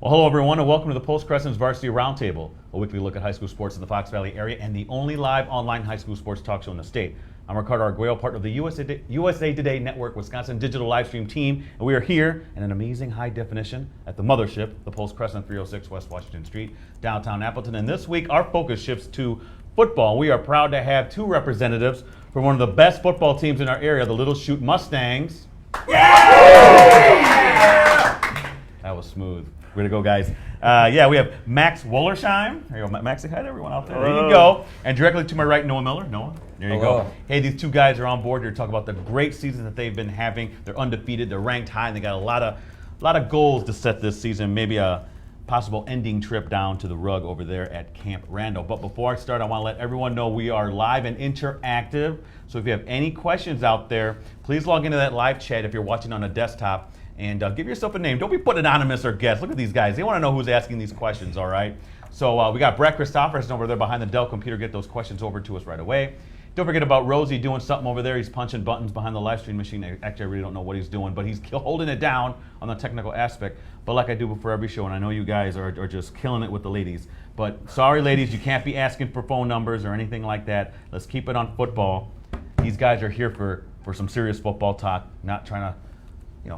Well, hello everyone, and welcome to the Post Crescent's Varsity Roundtable, a weekly look at high school sports in the Fox Valley area and the only live online high school sports talk show in the state. I'm Ricardo Arguello, part of the USA Today Network Wisconsin digital live stream team, and we are here in an amazing high definition at the mothership, the Post Crescent, 306 West Washington Street, downtown Appleton. And this week, our focus shifts to football. We are proud to have two representatives from one of the best football teams in our area, the Little Chute Mustangs. Yeah! That was smooth. Way to go, guys. We have Max Wollersheim. There you go, Max. Say hi to everyone out there. There you go. And directly to my right, Noah Miller. Noah, there you go. Hey, these two guys are on board here to talk about the great season that they've been having. They're undefeated. They're ranked high, and they got a lot of goals to set this season. Maybe a possible ending trip down to the rug over there at Camp Randall. But before I start, I want to let everyone know we are live and interactive. So if you have any questions out there, please log into that live chat if you're watching on a desktop. And give yourself a name. Don't be put anonymous or guess. Look at these guys. They want to know who's asking these questions, all right? So we got Brett Christopherson over there behind the Dell computer. Get those questions over to us right away. Don't forget about Rosie doing something over there. He's punching buttons behind the live stream machine. Actually, I really don't know what he's doing, but he's holding it down on the technical aspect. But like I do before every show, and I know you guys are just killing it with the ladies. But sorry, ladies, you can't be asking for phone numbers or anything like that. Let's keep it on football. These guys are here for some serious football talk, not trying to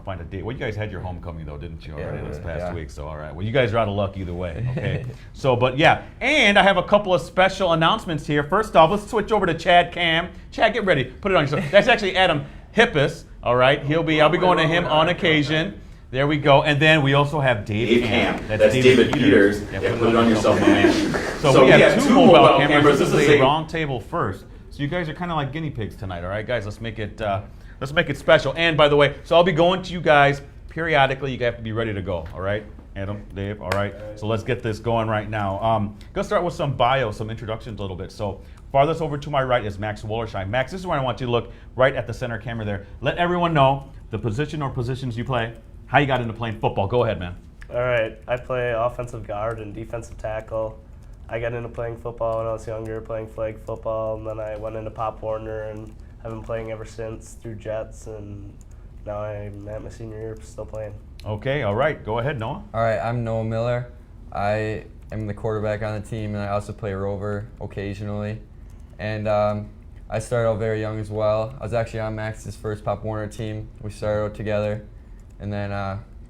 find a date. Well, you guys had your homecoming, though, didn't you, already this past week? So, all right. Well, you guys are out of luck either way, okay? And I have a couple of special announcements here. First off, let's switch over to Chad Cam. Chad, get ready. Put it on yourself. That's actually Adam Hippis, all right? I'll be going to him on occasion. There we go. And then we also have Dave Cam. That's David Peters. Yeah, put it on yourself, my man. So we have two mobile cameras. This is a round table first. So you guys are kind of like guinea pigs tonight, all right, guys? Let's make it special. And by the way, so I'll be going to you guys periodically. You have to be ready to go, all right? Adam, Dave, all right? So let's get this going right now. Gonna start with some introductions a little bit. So farthest over to my right is Max Wollersheim. Max, this is where I want you to look right at the center camera there. Let everyone know the position or positions you play, how you got into playing football. Go ahead, man. All right, I play offensive guard and defensive tackle. I got into playing football when I was younger, playing flag football, and then I went into Pop Warner and I've been playing ever since through Jets, and now I'm at my senior year still playing. Okay, all right. Go ahead, Noah. All right, I'm Noah Miller. I am the quarterback on the team, and I also play rover occasionally. And I started out very young as well. I was actually on Max's first Pop Warner team. We started out together, and then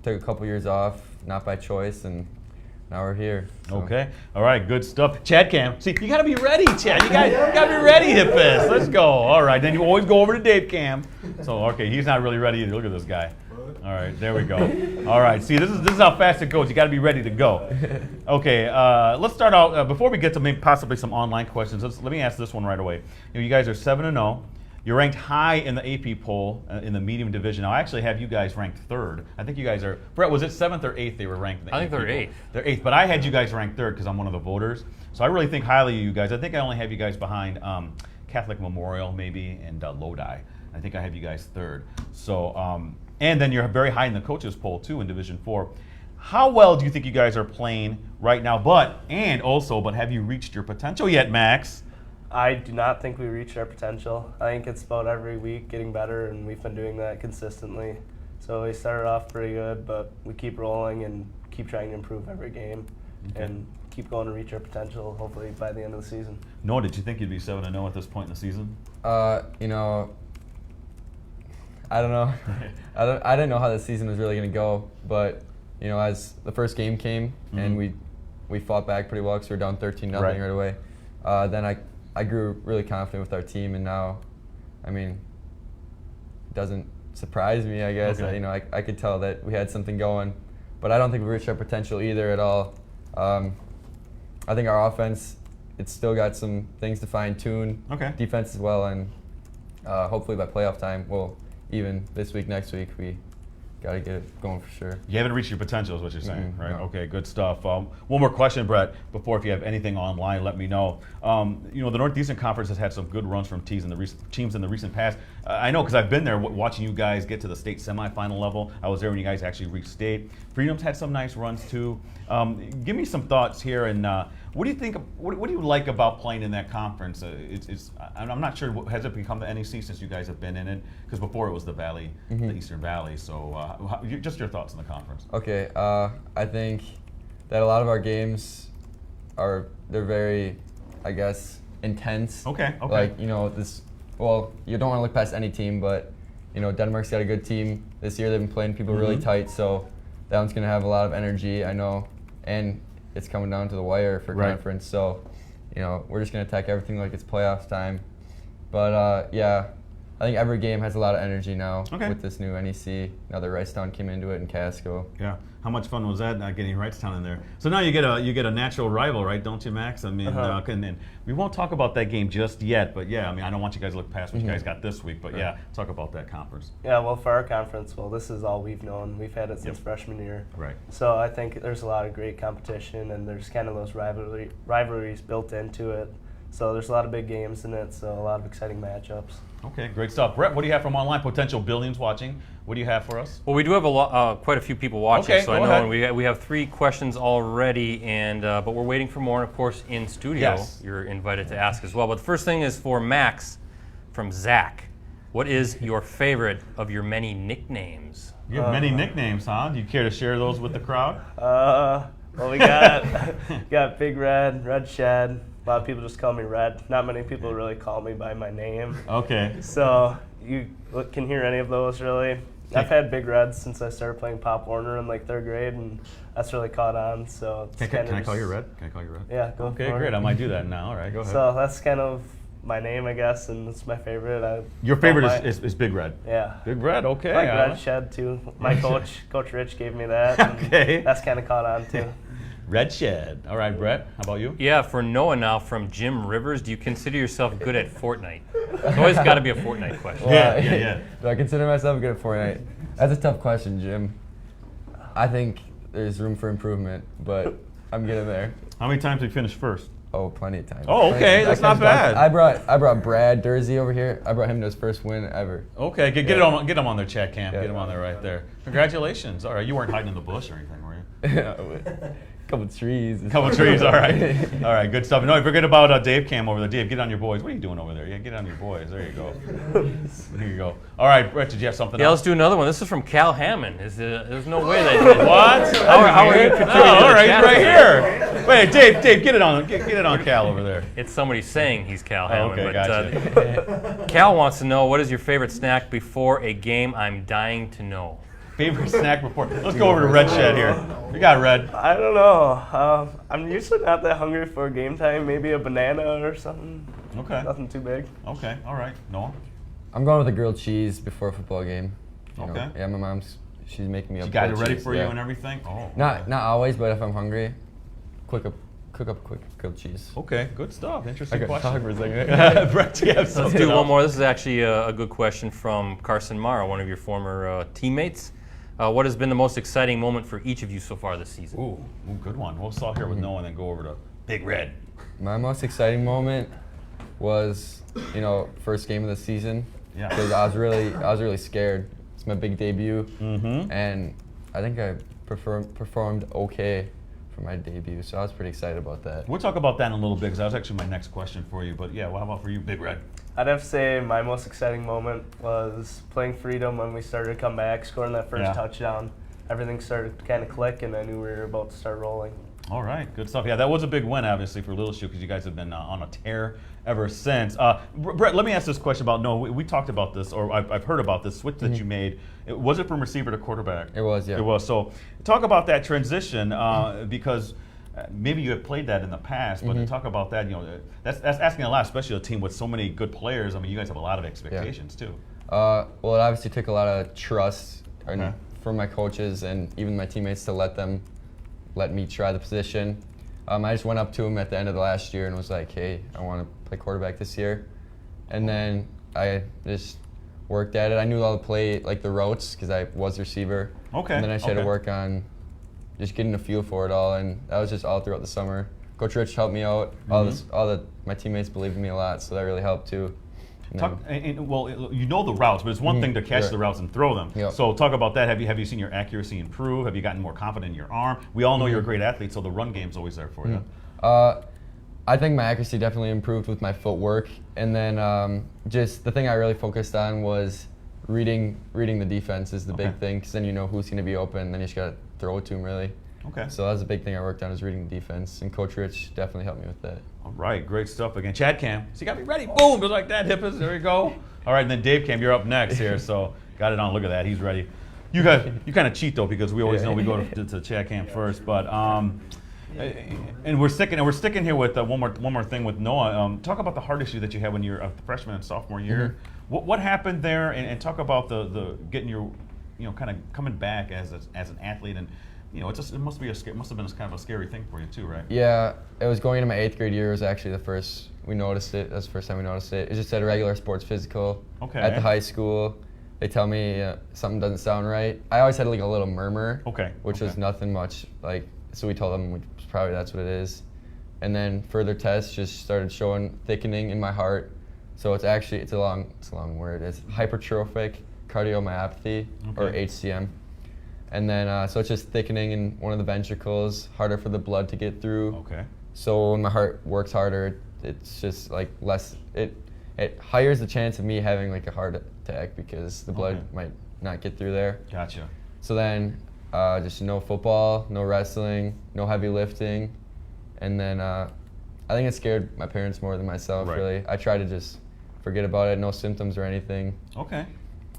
took a couple years off, not by choice, and now we're here. So. Okay. All right. Good stuff. Chad Cam. See, you got to be ready, Chad. You got to be ready, Hippis. Let's go. All right. Then you always go over to Dave Cam. So, okay, he's not really ready either. Look at this guy. All right. There we go. All right. See, this is how fast it goes. You got to be ready to go. Okay. Let's start out. Before we get to maybe possibly some online questions, let me ask this one right away. You guys are 7-0. You're ranked high in the AP poll in the medium division. Now, I actually have you guys ranked third. I think you guys are, Brett, was it 7th or 8th they were ranked in the AP I think they're poll? 8th. They're 8th, but I had you guys ranked third because I'm one of the voters. So I really think highly of you guys. I think I only have you guys behind Catholic Memorial maybe and Lodi. I think I have you guys third. So, and then you're very high in the coaches poll too in Division 4. How well do you think you guys are playing right now? But have you reached your potential yet, Max? I do not think we reached our potential. I think it's about every week getting better, and we've been doing that consistently. So we started off pretty good, but we keep rolling and keep trying to improve every game and keep going to reach our potential, hopefully by the end of the season. Noah, did you think you'd be 7-0 at this point in the season? I don't know. I didn't know how the season was really going to go, but as the first game came and we fought back pretty well because we were down 13-0 right away. Then I grew really confident with our team, and now, it doesn't surprise me, I guess. Okay. I could tell that we had something going, but I don't think we reached our potential either at all. I think our offense, it's still got some things to fine-tune. Okay. Defense as well, and hopefully by playoff time, even this week, next week, we got to get it going for sure. You haven't reached your potential is what you're saying, right? No. Okay, good stuff. One more question, Brett, before if you have anything online, let me know. The Northeastern Conference has had some good runs from teams in the recent past. I know because I've been there watching you guys get to the state semifinal level. I was there when you guys actually reached state. Freedom's had some nice runs too. Give me some thoughts here, and what do you think? What do you like about playing in that conference? I'm not sure. Has it become the NEC since you guys have been in it? Because before it was the Valley, the Eastern Valley. So just your thoughts on the conference. Okay, I think that a lot of our games they're very, I guess, intense. Okay. Like, you know, you don't want to look past any team, but, you know, Denmark's got a good team this year. They've been playing people really tight, so that one's going to have a lot of energy, I know. And it's coming down to the wire for conference, so, you know, we're just going to attack everything like it's playoffs time. But, yeah, I think every game has a lot of energy now with this new NEC. Now that Wrightstown came into it in Casco. Yeah. How much fun was that getting Wrightstown in there? So now you get a natural rival, right? Don't you, Max? I mean, and we won't talk about that game just yet, but yeah, I mean, I don't want you guys to look past what you guys got this week, but yeah, talk about that conference. Yeah, well, for our conference, this is all we've known. We've had it since freshman year. Right. So I think there's a lot of great competition, and there's kind of those rivalries built into it. So there's a lot of big games in it, so a lot of exciting matchups. Okay, great stuff. Brett, what do you have from online potential Billions watching? What do you have for us? Well, we do have quite a few people watching, okay, so I know ahead. we have 3 questions already, and but we're waiting for more. And of course, in studio, you're invited to ask as well. But the first thing is for Max from Zach. What is your favorite of your many nicknames? You have many nicknames, huh? Do you care to share those with the crowd? Well, we got Big Red, Red Shed. A lot of people just call me Red. Not many people really call me by my name. Okay. So you can hear any of those, really. I've had Big Red since I started playing Pop Warner in like 3rd grade, and that's really caught on. So can I call you Red? Can I call you Red? Yeah, go for it. Okay, great. I might do that now. All right, go ahead. So that's kind of my name, I guess, and it's my favorite. Your favorite is Big Red? Yeah. Big Red, okay. I like Red Shed, too. My Coach Rich, gave me that. Okay. That's kind of caught on, too. Red Shed. All right, Brett, how about you? Yeah, for Noah now from Jim Rivers, do you consider yourself good at Fortnite? It's always got to be a Fortnite question. Yeah. Do I consider myself good at Fortnite? That's a tough question, Jim. I think there's room for improvement, but I'm getting there. How many times have you finished first? Oh, plenty of times. Oh, okay, that's not bad. I brought Brad Dursey over here. I brought him to his first win ever. Okay, get him on their chat cam. Get him on there right there. Congratulations. All right, you weren't hiding in the bush or anything, were you? Couple trees. Couple trees, all right. All right, good stuff. No, don't forget about Dave Cam over there. Dave, get on your boys. What are you doing over there? Yeah, get on your boys. There you go. There you go. All right, Brett, did you have something else? Let's do another one. This is from Cal Hammond. There's no way that What? How are you contributing to all right, the chat? right here. Wait, Dave, get it on Cal over there. It's somebody saying he's Cal Hammond. Okay, but, gotcha. Cal wants to know, what is your favorite snack before a game? I'm dying to know. Favorite snack before? Let's go over to Red Shed here. We got Red. I don't know. I'm usually not that hungry for game time. Maybe a banana or something. Okay. Nothing too big. Okay, all right. Noah? I'm going with a grilled cheese before a football game. You know. Okay. Yeah, my mom's, she's making me She a got it grilled ready cheese, for you and everything? Oh. Not always, but if I'm hungry, cook up quick grilled cheese. Okay, good stuff. Interesting I got question. talk for a second. Brett, do you have Let's something do one else? more. This is actually a good question from Carson Mara, one of your former teammates. What has been the most exciting moment for each of you so far this season? Ooh, good one. We'll start here with Noah and then go over to Big Red. My most exciting moment was, first game of the season. Yeah. Because I was really scared. It's my big debut, Mm-hmm. and I think I performed okay for my debut, so I was pretty excited about that. We'll talk about that in a little bit because that was actually my next question for you. But yeah, well, how about for you, Big Red? I'd have to say my most exciting moment was playing Freedom when we started to come back, scoring that first touchdown. Everything started to kind of click, and I knew we were about to start rolling. All right, good stuff. Yeah, that was a big win, obviously, for Little Chute because you guys have been on a tear ever since. Brett, let me ask this question about Noah. We talked about this, or I've heard about this switch that you made. Was it from receiver to quarterback? It was, yeah. It was. So talk about that transition because maybe you have played that in the past, but to talk about that, that's asking a lot, especially a team with so many good players. I mean, you guys have a lot of expectations too. Well, it obviously took a lot of trust from my coaches and even my teammates to let me try the position. I just went up to him at the end of the last year and was like, hey, I want to play quarterback this year. And then I just worked at it. I knew how to play like the routes because I was receiver. Okay. And then I just had to work on just getting a feel for it all, and that was just all throughout the summer. Coach Rich helped me out. My teammates believed in me a lot, so that really helped too. Well, you know the routes, but it's one thing to catch the routes and throw them. Yep. So talk about that. Have you seen your accuracy improve? Have you gotten more confident in your arm? We all know you're a great athlete, so the run game's always there for you. I think my accuracy definitely improved with my footwork, and then just the thing I really focused on was reading the defense is the big thing, because then you know who's going to be open, and then you just got to throw it to him really. Okay. So that was a big thing I worked on, is reading the defense, and Coach Rich definitely helped me with that. All right, great stuff again. Chad Cam, so you got me ready. Boom, just like that, Hippos. There you go. All right, and then Dave Cam, you're up next here. So got it on. Look at that, he's ready. You guys, you kind of cheat though, because we always know we go to Chad Cam first. But and we're sticking here with one more thing with Noah. Talk about the heart issue that you had when you were a freshman and sophomore year. What happened there? And talk about the getting your, kind of coming back as an athlete. And it must have been kind of a scary thing for you too, right? Yeah, it was going into my 8th grade year. It was actually the first we noticed it. That was the first time we noticed it. It was just at a regular sports physical at the high school. They tell me something doesn't sound right. I always had like a little murmur, which was nothing much. So we told them probably that's what it is. And then further tests just started showing thickening in my heart. So it's a long word. It's hypertrophic cardiomyopathy, or HCM. And then so it's just thickening in one of the ventricles, harder for the blood to get through. Okay. So when my heart works harder, it's just like less. It higher the chance of me having like a heart attack because the blood might not get through there. Gotcha. So then just no football, no wrestling, no heavy lifting. And then I think it scared my parents more than myself, really. I tried to just forget about it, no symptoms or anything. Okay.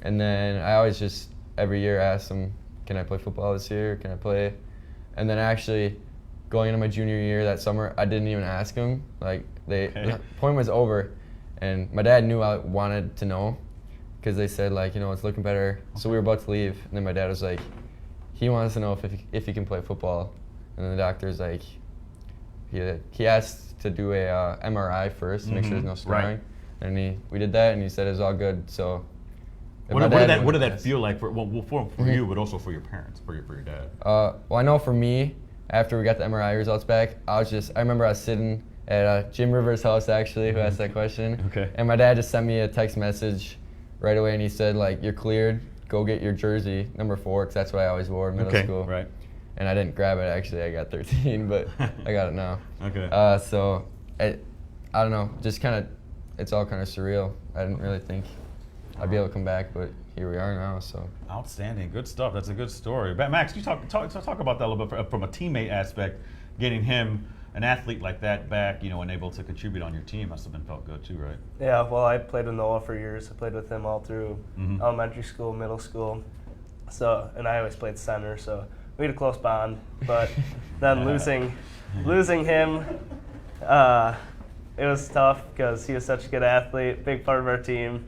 And then I always just every year ask them, can I play football this year? Can I play? And then actually going into my junior year that summer, I didn't even ask them. The point was over. And my dad knew I wanted to know because they said, it's looking better. So we were about to leave. And then my dad was like, he wants to know if he can play football. And then the doctor's like, he asked to do a MRI first to make sure there's no scarring. And we did that, and he said it was all good. So what did that feel like for you, but also for your parents, for your dad? Well, I know for me, after we got the MRI results back, I remember I was sitting at Jim Rivers' house, actually, who asked that question. Okay. And my dad just sent me a text message right away, and he said, you're cleared. Go get your jersey, number 4, because that's what I always wore in middle school. Right. And I didn't grab it, actually. I got 13, but I got it now. Okay. So, I don't know, just kind of, it's all kind of surreal. I didn't really think I'd be able to come back, but here we are now. So outstanding, good stuff. That's a good story. But Max, you talk about that a little bit from a teammate aspect. Getting him, an athlete like that, back, and able to contribute on your team must have felt good too, right? Yeah. Well, I played with Noah for years. I played with him all through elementary school, middle school. So, and I always played center. So we had a close bond. But then losing him. It was tough because he was such a good athlete, big part of our team.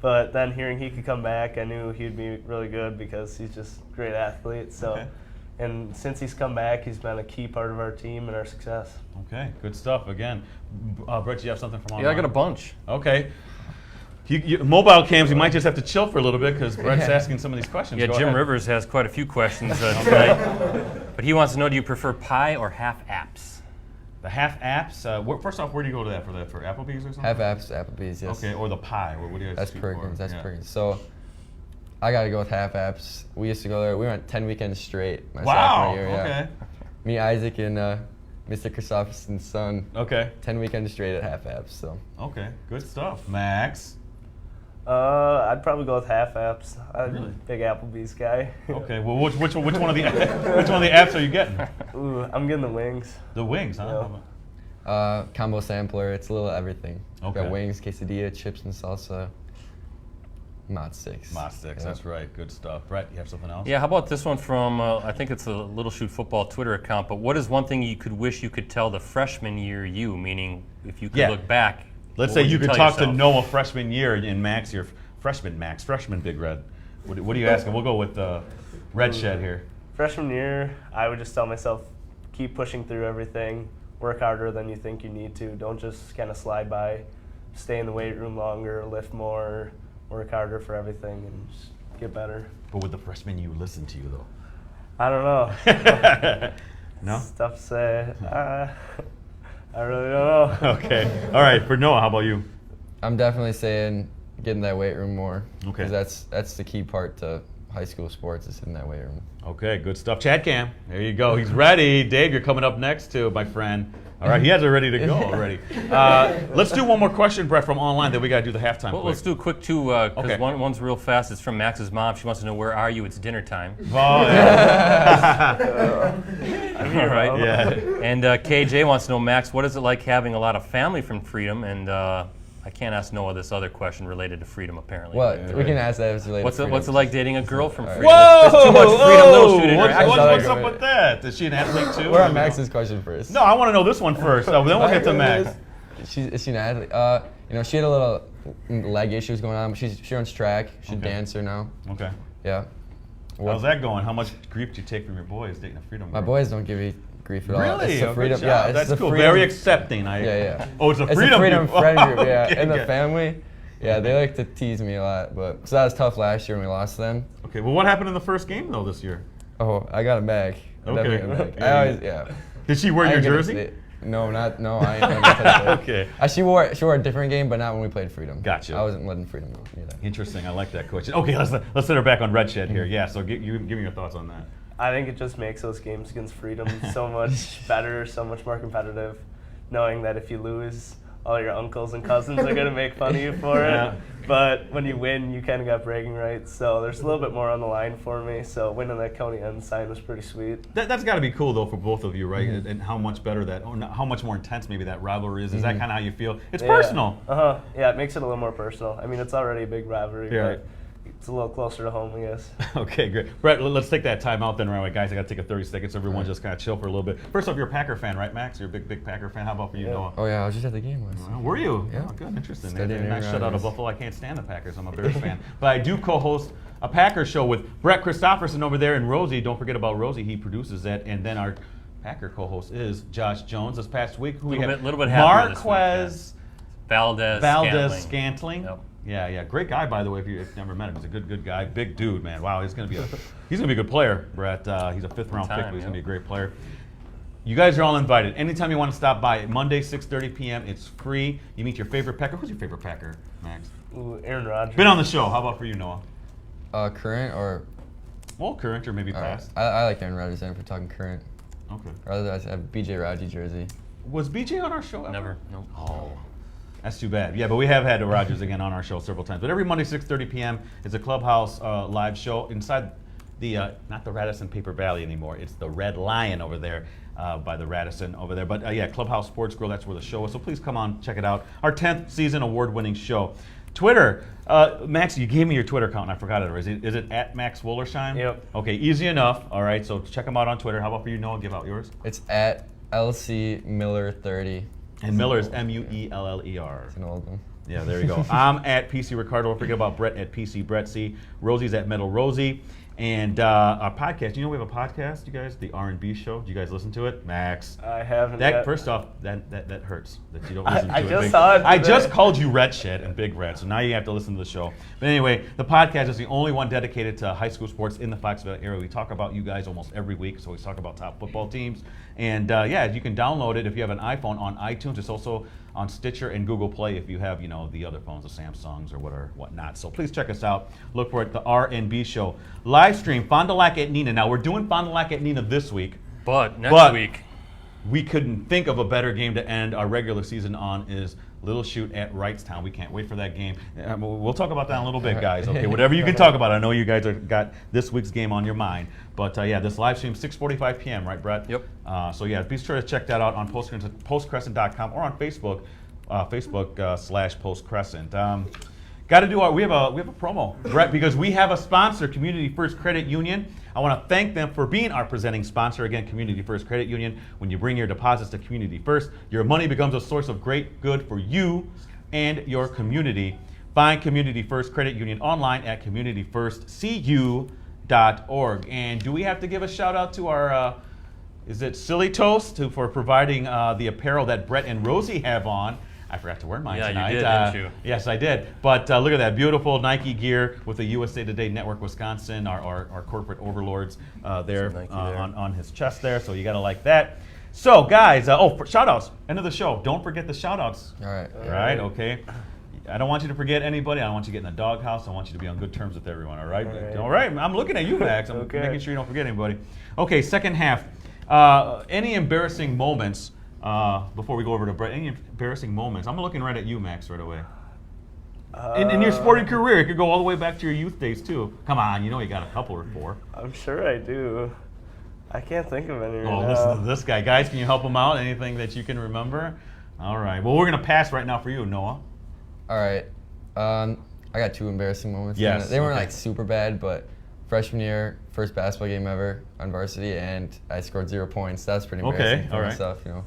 But then hearing he could come back, I knew he'd be really good because he's just a great athlete. So, and since he's come back, he's been a key part of our team and our success. Okay, good stuff. Again, Brett, you have something from online? Yeah, I got a bunch. Okay. Mobile cams, you might just have to chill for a little bit because Brett's asking some of these questions. Yeah, Go Jim ahead. Rivers has quite a few questions tonight. But he wants to know, do you prefer pie or half apps? The half apps. First off, where do you go to that for Applebee's or something? half apps, Applebee's, yes. Okay, or the pie. What do you guys That's shoot for? Perkins. That's Perkins. So I got to go with half apps. We used to go there. We went 10 weekends straight. My sophomore year, Okay. Me, Isaac, and Mr. Christopherson's son. Okay. 10 weekends straight at half apps. So. Okay, good stuff. Max. I'd probably go with half apps. I'm a big Applebee's guy. Okay. Well, which one of the apps are you getting? Ooh, I'm getting the wings. The wings, huh? Yeah. Combo sampler. It's a little everything. Okay. Got wings, quesadilla, chips, and salsa. Mod sticks. That's right. Good stuff. Brett, you have something else? Yeah, how about this one from, I think it's a Little Chute Football Twitter account, but what is one thing you could wish you could tell the freshman year you, meaning if you could look back? Let's say you could talk to Noah freshman year in Max, your freshman Big Red. What are you asking? We'll go with Red Shed here. Freshman year, I would just tell myself, keep pushing through everything, work harder than you think you need to. Don't just kind of slide by. Stay in the weight room longer, lift more, work harder for everything, and just get better. But would the freshman you listen to you, though? I don't know. No? It's tough to say. I really don't know. Okay. All right. For Noah, how about you? I'm definitely saying get in that weight room more. Okay. Because that's the key part to high school sports is in that weight room. Okay, good stuff. Chad Cam, there you go. He's ready. Dave, you're coming up next too, my friend. All right, he has it ready to go already. Let's do one more question, Brett, from online. Then we got to do the halftime. Well, quick. let's do a quick two, because Okay. one's real fast. It's from Max's mom. She wants to know, where are you? It's dinner time. Oh, yeah. I'm here, right? Yeah. And KJ wants to know, Max, what is it like having a lot of family from Freedom? And I can't ask Noah this other question related to Freedom, apparently. Well, we can ask that if it's related What's to it freedom. like dating a girl from Freedom? Whoa! There's too much Freedom, little Chute in What's, there. what's up with that? Is she an athlete too? We're on Max's question first. No, I want to know this one first. Then we'll get to Max. Is she an athlete? You know, she had a little leg issues going on, but she runs track. She's a dancer now. Okay. Yeah. How's that going? How much grief do you take from your boys dating a Freedom My girl? boys don't give me grief at all. Really? It's Oh, the good freedom. job. Yeah, it's That's the cool. freedom. Very accepting. Yeah. Oh, it's a It's Freedom a freedom group. friend group. Yeah, Okay, in the good. family. Yeah, they like to tease me a lot, but so that was tough last year when we lost them. Okay, well, what happened in the first game though this year? Oh, I got him back. I Okay. definitely got him back. Yeah, I always, yeah. Did she wear I your ain't gonna jersey? say- No, I ain't gonna touch that. Okay. She wore a different game, but not when we played Freedom. Gotcha. I wasn't letting Freedom go either. Interesting. I like that question. Okay, let's set her back on Red Shed here. Yeah. So give me your thoughts on that. I think it just makes those games against Freedom so much better, so much more competitive, knowing that if you lose, all your uncles and cousins are going to make fun of you for it. Yeah. But when you win, you kind of got bragging rights. So there's a little bit more on the line for me. So winning that Coney End sign was pretty sweet. That's got to be cool though for both of you, right? And how much better that, or how much more intense maybe that rivalry is. Is that kind of how you feel? It's personal. Yeah, it makes it a little more personal. I mean, it's already a big rivalry, Yeah. but it's a little closer to home, I guess. Okay, great. Brett, let's take that time out then right away. Guys, I got to take a 30 seconds. Everyone just kind of chill for a little bit. First off, you're a Packer fan, right, Max? You're a big Packer fan. How about for you, Yeah. Noah? Oh yeah, I was just at the game last night. Well, were you? Yeah. Oh, good. Interesting. Studying Nice Aaron shutout of Rodgers. Buffalo. I can't stand the Packers. I'm a Bears fan. But I do co-host a Packers show with Brett Christopherson over there and Rosie. Don't forget about Rosie. He produces that. And then our Packer co-host is Josh Jones. This past week, who we have? Little bit happier this week, Marquez Valdez Scantling. Yep. Yeah. Great guy, by the way. If you've never met him, he's a good guy. Big dude, man. Wow, he's gonna be a good player, Brett. He's a 5th round pick, but he's gonna be a great player. You guys are all invited. Anytime you want to stop by, Monday, 6:30 p.m. It's free. You meet your favorite Packer. Who's your favorite Packer, Max? Ooh, Aaron Rodgers. Been on the show. How about for you, Noah? Current or Well, current or maybe past. I like Aaron Rodgers. If we're talking current, Okay. otherwise I have BJ Raji jersey. Was BJ on our show ever? Never. Nope. Oh, that's too bad. Yeah, but we have had Rodgers again on our show several times. But every Monday, 6:30 p.m. is a Clubhouse live show inside the not the Radisson Paper Valley anymore. It's the Red Lion over there by the Radisson over there. But yeah, Clubhouse Sports Grill. That's where the show is. So please come on, check it out. Our 10th season award-winning show. Twitter. Max, you gave me your Twitter account and I forgot it. Is it at Max Wollersheim? Yep. Okay, easy enough. All right, so check him out on Twitter. How about for you, Noah? Give out yours. It's at LC Miller 30. And Miller is Mueller. It's an old one. Yeah, there you go. I'm at PC Ricardo. Don't forget about Brett at PC Brett C. Rosie's at Metal Rosie. And our podcast. You know we have a podcast, you guys? The R&B show. Do you guys listen to it? Max. I haven't That yet. first off, that hurts that you don't listen to I it. just Big. saw it I today. just called you Red Shed and Big Red, so now you have to listen to the show. But anyway, the podcast is the only one dedicated to high school sports in the Foxville area. We talk about you guys almost every week, so we talk about top football teams. And yeah, you can download it if you have an iPhone on iTunes. It's also on Stitcher and Google Play if you have, the other phones, the Samsungs or whatnot. So please check us out. Look for it, the R&B show. Live stream, Fond du Lac at Neenah. Now, we're doing Fond du Lac at Neenah this week. But next week, We couldn't think of a better game to end our regular season on is Little Chute at Wrightstown. We can't wait for that game. We'll talk about that in a little bit, guys. Okay, whatever you can talk about. I know you guys got this week's game on your mind. But yeah, this live stream, 6:45 p.m., right, Brett? Yep. So yeah, be sure to check that out on postcrescent.com or on Facebook, /postcrescent. Got to do we have a promo, Brett, because we have a sponsor, Community First Credit Union. I want to thank them for being our presenting sponsor. Again, Community First Credit Union. When you bring your deposits to Community First, your money becomes a source of great good for you and your community. Find Community First Credit Union online at communityfirstcu.org. And do we have to give a shout out to our, is it Silly Toast, for providing the apparel that Brett and Rosie have on? I forgot to wear mine tonight. Yeah, you did, didn't you? Yes, I did. But look at that beautiful Nike gear with the USA Today Network Wisconsin, our corporate overlords there on his chest there. So you got to like that. So, guys, for shout outs, end of the show. Don't forget the shout outs. All right. Right, okay. I don't want you to forget anybody. I don't want you to get in the doghouse. I want you to be on good terms with everyone. All right. All right. All right. I'm looking at you, Max. I'm Okay. making sure you don't forget anybody. Okay. Second half. Any embarrassing moments before we go over to Brett? Any embarrassing moments? I'm looking right at you, Max, right away. In your sporting career, it could go all the way back to your youth days too. Come on, you know you got a couple or four. I'm sure I do. I can't think of any right Oh, now. listen to this guy. Guys, can you help him out? Anything that you can remember? All right. Well, we're going to pass right now for you, Noah. All right. I got 2 embarrassing moments. Yes, They weren't okay. like super bad, but freshman year, first basketball game ever on varsity, and I scored 0 points. That's pretty embarrassing Okay, for all right. myself, you know.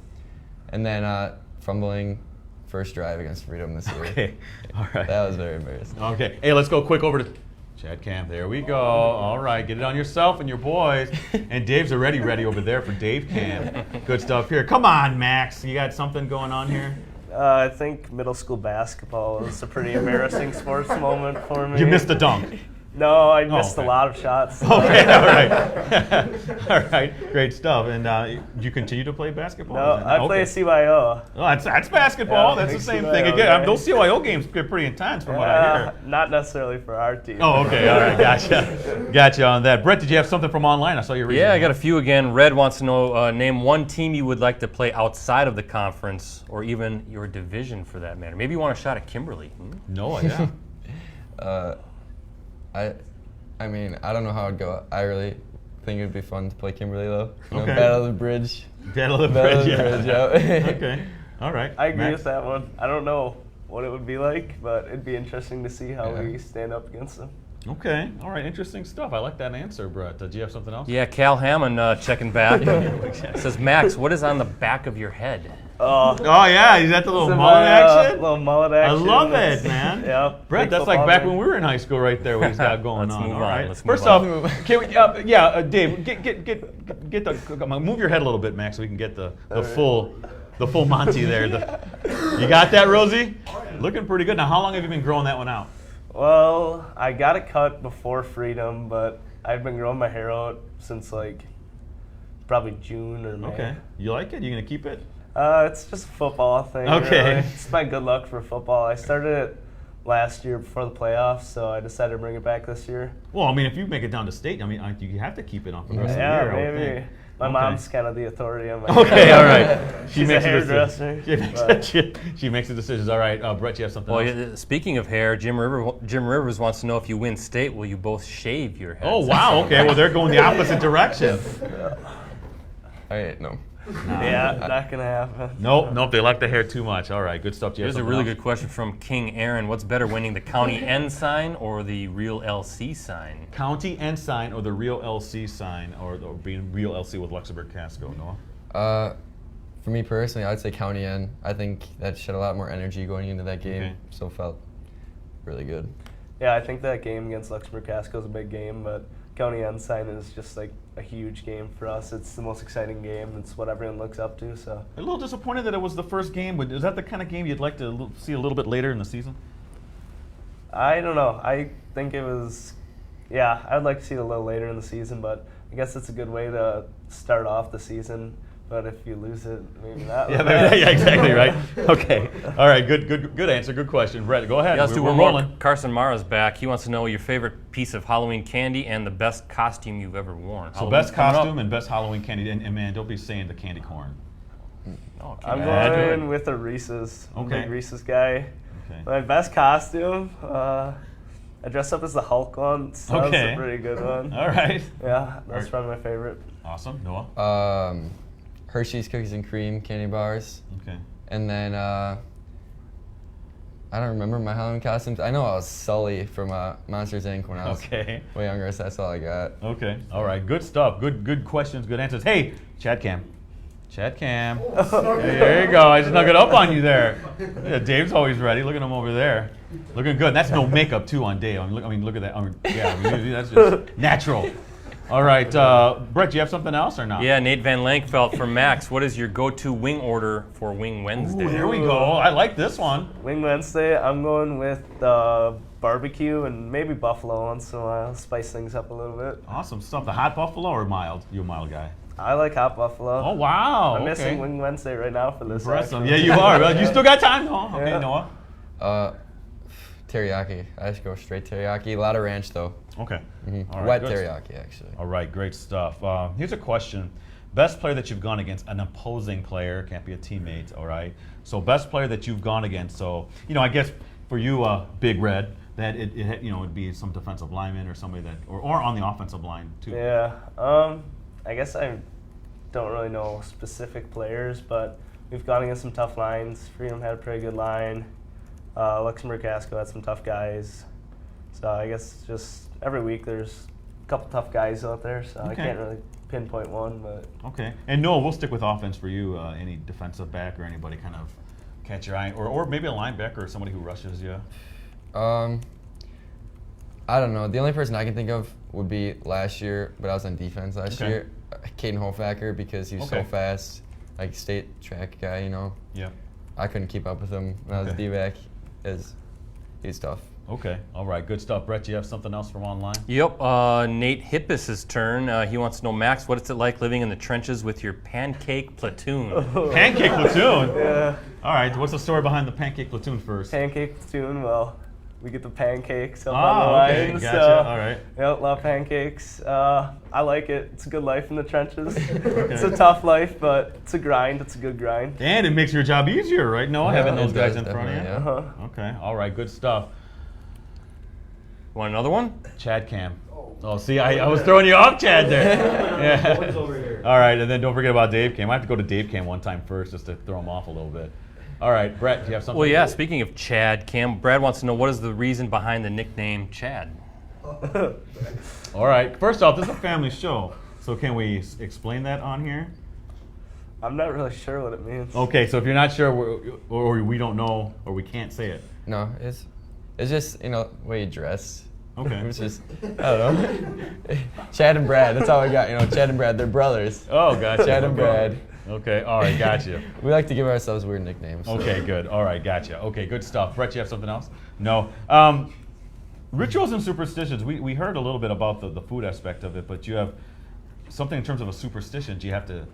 And then fumbling first drive against Freedom this year. Okay. All right. That was very embarrassing. Okay. Hey, let's go quick over to Chad Camp. There we go. All right. Get it on yourself and your boys. And Dave's already ready over there for Dave Camp. Good stuff here. Come on, Max. You got something going on here? I think middle school basketball was a pretty embarrassing sports moment for me. You missed the dunk. No, I missed okay. a lot of shots. Okay, all right. All right, great stuff. And do you continue to play basketball? No, I play CYO. Oh, that's basketball. Yeah, that's the big same CYO thing. Again, guy. those CYO games get pretty intense from what I hear. Not necessarily for our team. Oh, okay, all right, gotcha on that. Brett, did you have something from online? I saw you reading. Yeah, I got a few again. Red wants to know, name one team you would like to play outside of the conference or even your division for that matter. Maybe you want a shot at Kimberly. Noah, yeah. I mean, I don't know how it'd go. I really think it'd be fun to play Kimberly though. You know, Okay. Battle of the Bridge. Battle of the Battle Bridge, of the yeah. Bridge, yeah. Okay, all right. I agree Max? with that one. I don't know what it would be like, but it'd be interesting to see how Yeah. we stand up against them. Okay, all right, interesting stuff. I like that answer, Brett. Do you have something else? Yeah, Cal Hammond checking back. Says, Max, what is on the back of your head? Oh yeah, is that the little Some, mullet action? Little mullet I action. love That's- it, man. Yeah. Brett, big that's like football back game. when we were in high school, right there. What he's got going Let's on. move All on, right. let's move First on. off, can we? Dave, get the. Come on, move your head a little bit, Max, so we can get the full Monty there. You got that, Rosie? Looking pretty good. Now, how long have you been growing that one out? Well, I got it cut before Freedom, but I've been growing my hair out since like probably June or May. Okay. You like it? You gonna keep it? It's just a football thing. Okay. Really. It's my good luck for football. I started it last year before the playoffs, so I decided to bring it back this year. Well, I mean, if you make it down to state, I mean, you have to keep it on for the rest Yeah, of the year. I would maybe. think. My Okay. mom's kind of the authority on my Okay, hair. all right. She's a hairdresser. She makes the decisions. All right, Brett, you have something Well, else? speaking of hair, Jim Rivers wants to know if you win state, will you both shave your heads? Oh, wow. Okay, well, they're going the opposite direction. No. Yeah, not gonna happen. Nope, they like the hair too much. All right, good stuff. Do you have Here's a something really else? good question from King Aaron. What's better, winning the county N sign or the real LC sign? County N sign or the real LC sign, or being real LC with Luxembourg Casco, Noah? For me personally, I'd say County N. I think that shed a lot more energy going into that game, Okay. so felt really good. Yeah, I think that game against Luxembourg Casco is a big game, but County Ensign is just like a huge game for us. It's the most exciting game. It's what everyone looks up to. So A little disappointed that it was the first game, but is that the kind of game you'd like to see a little bit later in the season? I don't know. I think it was, yeah, I'd like to see it a little later in the season, but I guess it's a good way to start off the season. But if you lose it, maybe not. Yeah, exactly, right? Okay. All right, good answer, good question. Brett, go ahead. Yeah, let's do We're one more. rolling. Carson Mara's back. He wants to know your favorite piece of Halloween candy and the best costume you've ever worn. So Halloween's best coming up. costume and best Halloween candy. And man, don't be saying the candy corn. Oh, I'm Yeah, going with a Reese's. I'm a Okay. big Reese's guy. Okay. My best costume, I dressed up as the Hulk once. So that was Okay. a pretty good one. All right. Yeah, that's Alright. probably my favorite. Awesome. Noah? Hershey's Cookies and Cream candy bars. Okay. And then, I don't remember my Halloween costumes. I know I was Sully from Monsters Inc. when I was Okay. way younger, so that's all I got. Okay. All right. Good stuff. Good questions. Good answers. Hey, Chad Cam. There you go. I snuck it up on you there. Yeah, Dave's always ready. Look at him over there. Looking good. That's no makeup too on Dave. I mean, look at that. That's just natural. All right. Brett, do you have something else or not? Yeah, Nate Van Lankfeld from Max. What is your go-to wing order for Wing Wednesday? Ooh, there we go. I like this one. Wing Wednesday, I'm going with barbecue and maybe buffalo once in a while. Spice things up a little bit. Awesome stuff. The hot buffalo or mild? You a mild guy? I like hot buffalo. Oh, wow. I'm okay. missing Wing Wednesday right now for this. Impressive. actually. Yeah, you are. Well, you still got time, Noah. Okay, Yeah. Noah. Teriyaki. I just go straight teriyaki. A lot of ranch though. Okay. All right, Wet good. teriyaki actually. All right, great stuff. Here's a question. Best player that you've gone against, an opposing player, can't be a teammate, all right? So best player that you've gone against. So, I guess for you, Big Red, that it'd be some defensive lineman or somebody that, or on the offensive line too. Yeah. I guess I don't really know specific players, but we've gone against some tough lines. Freedom had a pretty good line. Luxembourg Casco had some tough guys. So I guess just every week there's a couple tough guys out there, so I can't really pinpoint one. But Okay. And Noah, we'll stick with offense for you. Any defensive back or anybody kind of catch your eye, or maybe a linebacker or somebody who rushes you? I don't know. The only person I can think of would be last year, but I was on defense last Okay. year. Caden Hofacker, because he was so Okay. fast, like state track guy, Yeah. I couldn't keep up with him when I was Okay. D-back. He's tough. Okay. All right. Good stuff. Brett, you have something else from online? Yep, Nate Hippis' turn. He wants to know, Max, what is it like living in the trenches with your pancake platoon? Pancake platoon? yeah, All right. What's the story behind the pancake platoon first? pancake platoon. Well, we get the pancakes up on the Okay. line. Gotcha. So, All right. Yep, love pancakes. I like it. It's a good life in the trenches. It's a tough life, but it's a grind. It's a good grind. And it makes your job easier, right, Noah, having those it guys does, in front of you? definitely, yeah. Uh-huh. Okay. All right. Good stuff. Want another one? Chad Cam. Oh, see, I was throwing you off, Chad, there. Yeah. over here. All right, and then don't forget about Dave Cam. I have to go to Dave Cam one time first just to throw him off a little bit. All right, Brett, do you have something? Well, yeah, speaking of Chad, Cam, Brad wants to know, what is the reason behind the nickname Chad? All right. First off, this is a family show, so can we explain that on here? I'm not really sure what it means. Okay, so if you're not sure, or we don't know, or we can't say it. No, it's just, the way you dress. Okay. It's just, I don't know. Chad and Brad, that's all I got. Chad and Brad, they're brothers. Oh, gotcha. Chad and Brad. Okay, all right, gotcha. We like to give ourselves weird nicknames. Okay, good. All right, gotcha. Okay, good stuff. Brett, you have something else? No. Rituals and superstitions. We heard a little bit about the food aspect of it, but you have something in terms of a superstition. Do you have to,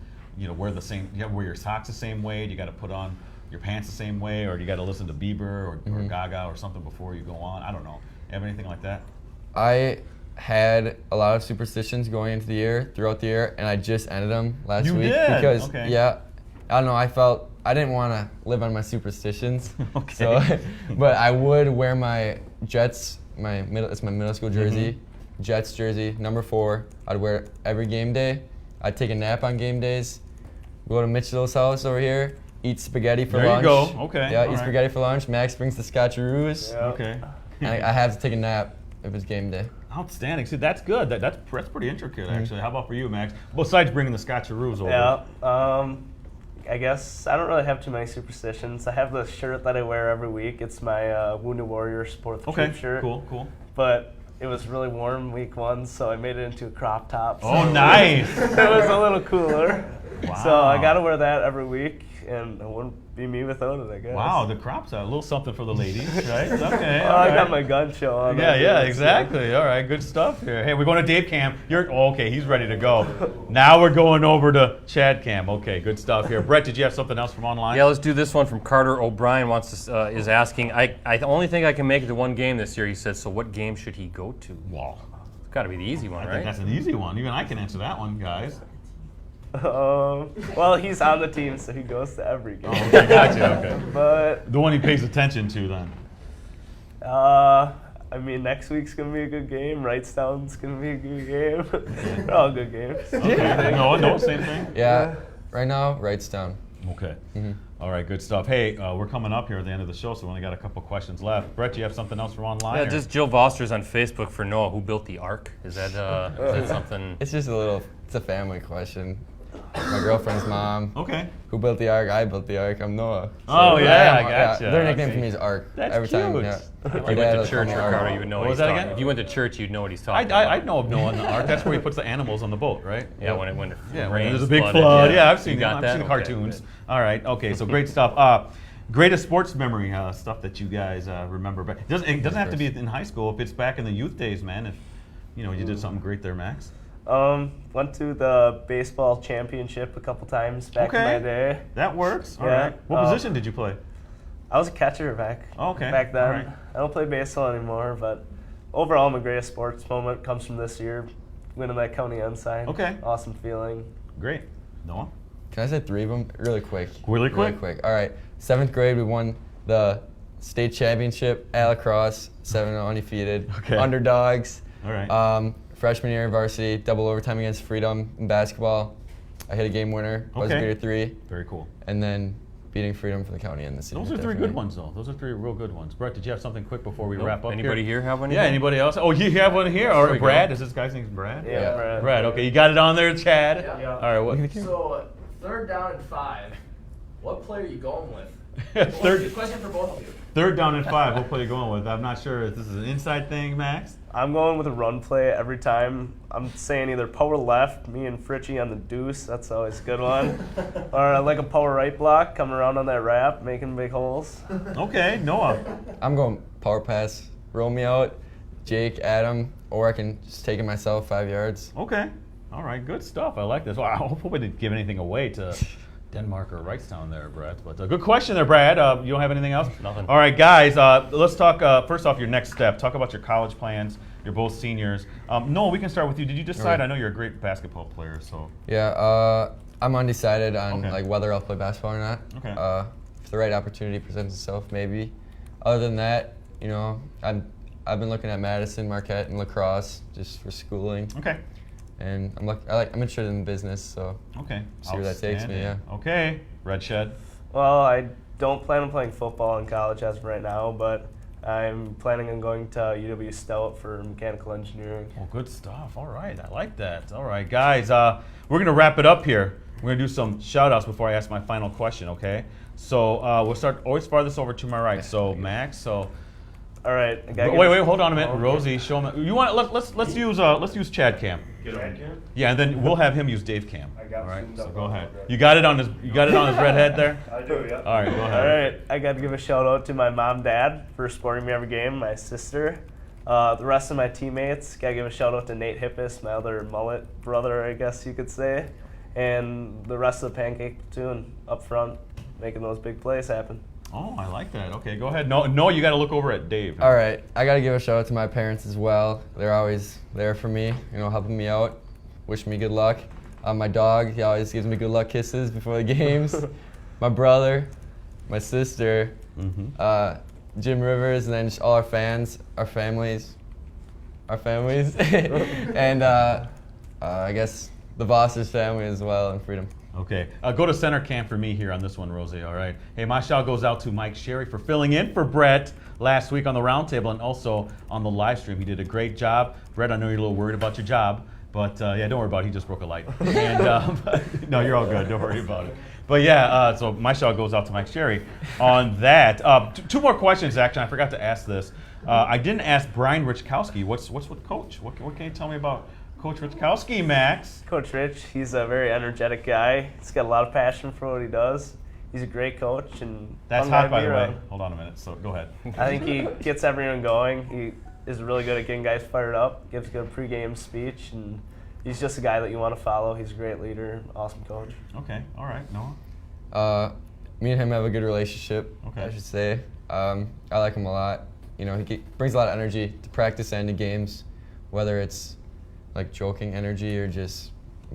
wear the same? You have to wear your socks the same way? Do you got to put on your pants the same way, or do you got to listen to Bieber or Gaga or something before you go on? I don't know. You have anything like that? I had a lot of superstitions going into the year, throughout the year, and I just ended them last You week. did? Because, Okay. yeah, I don't know, I didn't want to live on my superstitions. Okay. So, but I would wear my Jets, it's my middle school jersey, Jets jersey, number 4. I'd wear it every game day. I'd take a nap on game days, go to Mitchell's house over here, eat spaghetti for There lunch. you go. Okay, Yeah, all eat right. spaghetti for lunch. Max brings the Scotcheroos. Yeah. Okay. And I have to take a nap if it's game day. Outstanding. See, that's good. That's pretty intricate, actually. How about for you, Max? Besides bringing the Scotcheroos over. Yeah. I guess I don't really have too many superstitions. I have the shirt that I wear every week. It's my Wounded Warrior Support the Okay. Troop shirt. Cool. But it was really warm week 1, so I made it into a crop top. Oh, so nice. It was a little cooler. Wow. So I got to wear that every week, and it wouldn't be me without it, I guess. Wow, the crop's out. A little something for the ladies, right? Okay. Well, all I right. got my gun show on. Yeah, exactly. All right, good stuff here. Hey, we're going to Dave Cam. Okay, he's ready to go. Now we're going over to Chad Cam. Okay, good stuff here. Brett, did you have something else from online? Yeah, let's do this one from Carter O'Brien. Is asking, I only think I can make it to one game this year, he says, so what game should he go to? Wow. It's got to be the easy one, I right? think that's an easy one. Even I can answer that one, guys. Well, he's on the team, so he goes to every game. Oh, okay, gotcha. Okay. But The one he pays attention to, then. I mean, next week's gonna be a good game. Wrightstown's gonna be a good game. They're all good games. Okay. No, same thing. Yeah, right now, Wrightstown. Okay. All right, good stuff. Hey, we're coming up here at the end of the show, so we only got a couple questions left. Brett, you have something else from online? Yeah, or- just Jill Voster's on Facebook for Noah, who built the Ark. Is that something? It's just it's a family question. My girlfriend's mom. Okay. Who built the Ark? I built the Ark. I'm Noah. Oh, yeah, I yeah, gotcha. their nickname Okay. for me is Ark. That's Every time. cute. Yeah. If My you dad went will to call church, me Ark. Ricardo, you would know What what was he's that talking. again? If you went to church, you'd know what he's talking I about. know of Noah in the Ark. That's where he puts the animals on the boat, right? Yeah, when it Yeah, when rains, there's a big flooded, flood. Yeah, I've seen You them. got I've that? seen the Okay, cartoons. good. All right. Okay. So great stuff. Greatest sports memory stuff that you guys remember. But it doesn't have to be in high school. If it's back in the youth days, man. If you did something great there, Max. Went to the baseball championship a couple times back in my day. That works. All Yeah, right. What position did you play? I was a catcher back then. All right. I don't play baseball anymore, but overall, my greatest sports moment comes from this year, winning that county ensign. Okay. Awesome feeling. Great. Noah? Can I say 3 of them? Really quick. Really quick? Really quick. All right. 7th grade, we won the state championship at lacrosse, 7-0 undefeated. Okay. Underdogs. All right. Freshman year in varsity, double overtime against Freedom in basketball. I hit a game winner, buzzer Okay. beater 3, Very cool. and then beating Freedom for the county in the city. Those are 3 good ones, though. Those are 3 real good ones. Brett, did you have something quick before we Nope. wrap up Anybody here have one? Yeah, anybody else? Oh, you have one here? All There we right, go. Brad. Is this guy's name Brad? Yeah, Yeah. Brad, okay. You got it on there, Chad? Yeah. All right. What? So, 3rd down and 5. What play are you going with? Third- Question for both of you. 3rd down and 5. What play are you going with? I'm not sure if this is an inside thing, Max. I'm going with a run play every time. I'm saying either power left, me and Fritchie on the deuce. That's always a good one. Or like a power right block, coming around on that wrap, making big holes. Okay, Noah. I'm going power pass, roll me out, Jake, Adam, or I can just take it myself 5 yards. Okay. All right, good stuff. I like this. Well, I hope we didn't give anything away to Denmark or Wrightstown there, Brad. But good question there, Brad. You don't have anything else? Nothing. All right, guys, let's talk first off your next step. Talk about your college plans. You're both seniors. Noah, we can start with you. Did you decide? Okay. I know you're a great basketball player, so. Yeah, I'm undecided on Okay. like whether I'll play basketball or not. Okay. If the right opportunity presents itself, maybe. Other than that, you know, I've been looking at Madison, Marquette, and lacrosse just for schooling. Okay. And I'm interested in business, so Okay. See where that takes me, Outstanding. Okay. Red Shed. Well, I don't plan on playing football in college as of right now, but I'm planning on going to UW Stout for mechanical engineering. Well, good stuff. All right. I like that. All right, guys, we're going to wrap it up here. We're going to do some shout outs before I ask my final question, okay? So we'll start always farthest over to my right. So, Max, so. All right. I gotta Wait, hold on a minute. Oh, okay. Rosie, show me. You want? Let's use Chad Cam. Yeah, and then we'll have him use Dave Cam. I got All right. zoomed So up go on ahead. that. You got it on his red head there. I do, yeah. All right, go All ahead. right. I got to give a shout out to my mom, dad for supporting me every game. My sister, the rest of my teammates. Got to give a shout out to Nate Hippis, my other mullet brother, I guess you could say, and the rest of the pancake platoon up front, making those big plays happen. Oh, I like that. Okay, go ahead. No, you got to look over at Dave. All right, I gotta give a shout out to my parents as well. They're always there for me, you know, helping me out, wishing me good luck. My dog, he always gives me good luck kisses before the games. My brother, my sister, Jim Rivers, and then just all our fans, our families, and I guess the Voss's family as well, and Freedom. Okay, go to center camp for me here on this one, Rosie, all right? Hey, my shout goes out to Mike Sherry for filling in for Brett last week on the roundtable and also on the live stream. He did a great job. Brett, I know you're a little worried about your job, but yeah, don't worry about it. He just broke a light. And no, you're all good. Don't worry about it. But yeah, so my shout goes out to Mike Sherry on that. Two more questions, actually. I forgot to ask this. I didn't ask Brian Richkowski. What's with Coach? What can you tell me about Coach Richkowski, Max? Coach Rich, he's a very energetic guy. He's got a lot of passion for what he does. He's a great coach and That's fun guy hot, to by be the way. around. Hold on a minute. So go ahead. I think he gets everyone going. He is really good at getting guys fired up, gives a good pregame speech, and he's just a guy that you want to follow. He's a great leader, awesome coach. Okay. All right. Noah. Me and him have a good relationship, Okay. I should say. I like him a lot. You know, he brings a lot of energy to practice and to games, whether it's like joking energy or just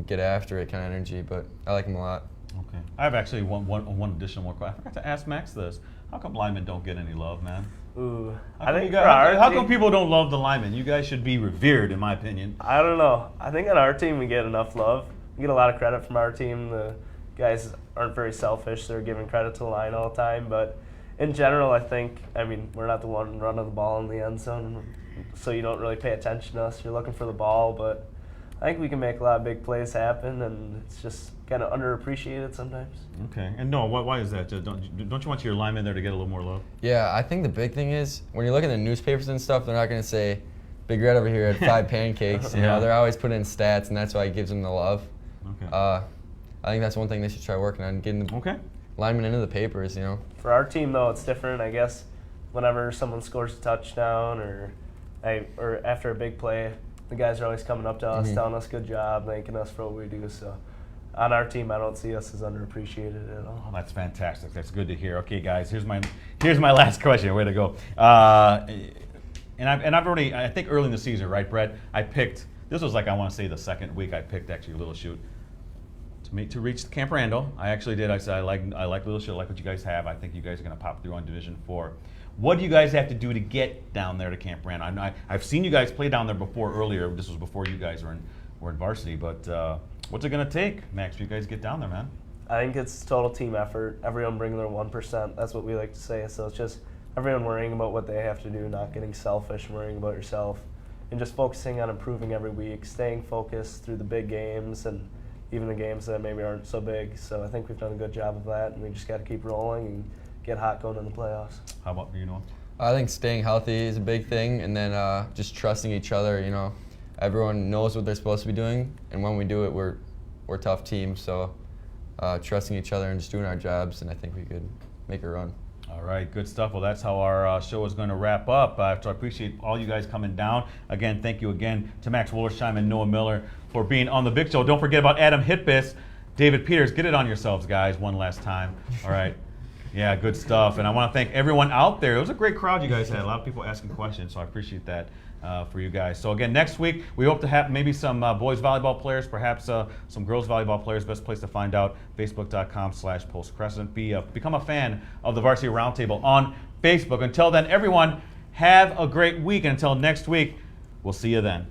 get after it kind of energy, but I like him a lot. Okay. I have actually one additional more question. I forgot to ask Max this. How come linemen don't get any love, man? Ooh, How I come think you for guys- our how team, come people don't love the linemen? You guys should be revered, in my opinion. I don't know. I think on our team we get enough love. We get a lot of credit from our team. The guys aren't very selfish. They're giving credit to the line all the time. But in general, I mean, we're not the one running the ball in the end zone, so you don't really pay attention to us. You're looking for the ball, but I think we can make a lot of big plays happen, and it's just kind of underappreciated sometimes. Okay. And no, why is that? Don't you want your linemen there to get a little more love? Yeah, I think the big thing is when you look at the newspapers and stuff, they're not going to say, Big Red over here had 5 pancakes. You Yeah. know, they're always putting in stats, and that's why it gives them the love. Okay. I think that's one thing they should try working on, getting the Okay. linemen into the papers, you know. For our team, though, it's different. I guess whenever someone scores a touchdown or after a big play, the guys are always coming up to us, telling us good job, thanking us for what we do. So on our team, I don't see us as underappreciated at all. Oh, that's fantastic. That's good to hear. Okay, guys, here's my last question. Way to go. And I've already, I think early in the season, right, Brett? I picked. This was like, I want to say the second week I picked actually Little Chute to reach Camp Randall. I actually did. I said I like Little Chute. I like what you guys have. I think you guys are going to pop through on Division 4. What do you guys have to do to get down there to Camp Randall? I've seen you guys play down there before earlier. This was before you guys were in varsity. But what's it going to take, Max, for you guys to get down there, man? I think it's total team effort. Everyone bringing their 1%. That's what we like to say. So it's just everyone worrying about what they have to do, not getting selfish, worrying about yourself, and just focusing on improving every week, staying focused through the big games and even the games that maybe aren't so big. So I think we've done a good job of that, and we just got to keep rolling and get hot going in the playoffs. How about you, Noah? I think staying healthy is a big thing, and then just trusting each other. You know, everyone knows what they're supposed to be doing, and when we do it, we're a tough team. So trusting each other and just doing our jobs, and I think we could make a run. All right, good stuff. Well, that's how our show is going to wrap up. So I appreciate all you guys coming down. Again, thank you again to Max Wollersheim and Noah Mueller for being on the big show. Don't forget about Adam Hitbis, David Peters. Get it on yourselves, guys, one last time. All right. Yeah, good stuff. And I want to thank everyone out there. It was a great crowd you guys had. A lot of people asking questions, so I appreciate that for you guys. So again, next week, we hope to have maybe some boys volleyball players, perhaps some girls volleyball players. Best place to find out, facebook.com/postcrescent. Become a fan of the Varsity Roundtable on Facebook. Until then, everyone, have a great week. And until next week, we'll see you then.